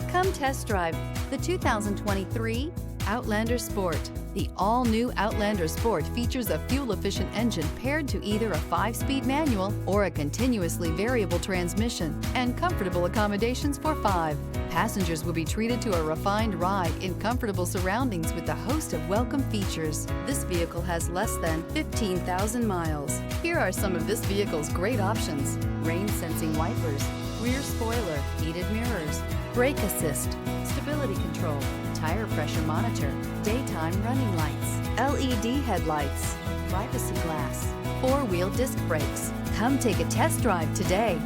Come test drive the 2023 Outlander Sport. The all-new Outlander Sport features a fuel-efficient engine paired to either a 5-speed manual or a continuously variable transmission and comfortable accommodations for 5. Passengers will be treated to a refined ride in comfortable surroundings with a host of welcome features. This vehicle has less than 15,000 miles. Here are some of this vehicle's great options: rain-sensing wipers, rear spoiler, heated mirrors, brake assist, stability control, tire pressure monitor, daytime running lights, LED headlights, privacy glass, 4-wheel disc brakes. Come take a test drive today.